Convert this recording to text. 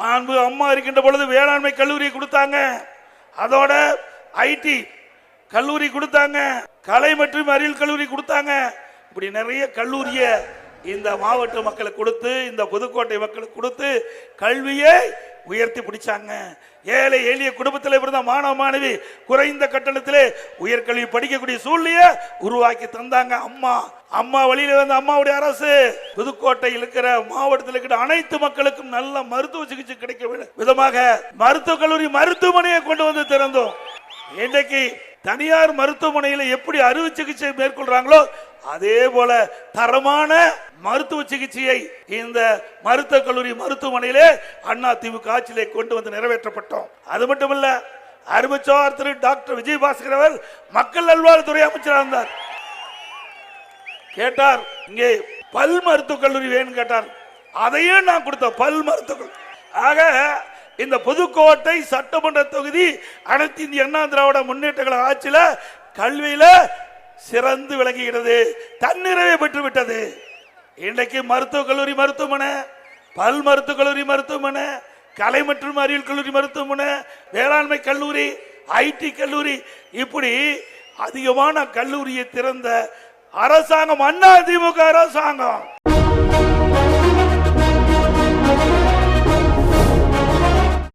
மாண்பு அம்மா இருக்கின்ற பொழுது வேளாண்மை கல்லூரி கொடுத்தாங்க, அதோட ஐடி கல்லூரி கொடுத்தாங்க, கலை மற்றும் அறிவியல் கல்லூரி கொடுத்தாங்க. இப்படி நிறைய கல்லூரியை இந்த மாவட்ட மக்களுக்கு கொடுத்து, இந்த புதுக்கோட்டை மக்களுக்கு கொடுத்து கல்வியை உயர்த்தி பிடிச்சாங்க. ஏழை எளிய குடும்பத்தில் இருந்த மாணவ மாணவி குறைந்த கட்டணத்திலே உயர்கல்வி படிக்கக்கூடிய சூழ்நிலையை உருவாக்கி தந்தாங்க அம்மா. அம்மா வழியில வந்த அம்மாவுடைய அரசு புதுக்கோட்டையில் இருக்கிற மாவட்டத்தில் இருக்கிற அனைத்து மக்களுக்கும் நல்ல மருத்துவ சிகிச்சை கிடைக்க விதமாக மருத்துவக் கல்லூரி மருத்துவமனையை கொண்டு வந்து திறந்தோம். இன்றைக்கு தனியார் மருத்துவமனையில் எப்படி அறுவை சிகிச்சை மேற்கொள்றாங்களோ அதே போல தரமான மருத்துவ சிகிச்சையை இந்த மருத்துவக் கல்லூரி மருத்துவமனையிலே அண்ணா திமுக ஆட்சியிலே கொண்டு வந்து நிறைவேற்றப்பட்டோம். அது மட்டுமல்ல, அறிவிச்சவர் திரு டாக்டர் விஜயபாஸ்கர் அவர் மக்கள் நல்வாழ்வுத்துறை அமைச்சராக இருந்தார். கேட்டார், இங்கே பல் மருத்துவக் கல்லூரி வேணும் கேட்டார். அதையும் நான் கொடுத்தோம், பல் மருத்துவக். ஆக இந்த புதுக்கோட்டை சட்டமன்ற தொகுதி அனைத்து இந்திய அண்ணா திராவிட முன்னேற்ற கழக ஆட்சியில கல்வியில சிறந்து விளங்குகிறது, தன்னிறைவை பெற்று விட்டது. இன்றைக்கு மருத்துவக் கல்லூரி மருத்துவமனை, பல் மருத்துவக் கல்லூரி மருத்துவமனை, கலை மற்றும் அறிவியல் கல்லூரி மருத்துவமனை, வேளாண்மை கல்லூரி, ஐடி கல்லூரி, இப்படி அதிகமான கல்லூரியை திறந்த அரசாங்கம் அண்ணா திமுக அரசாங்கம்.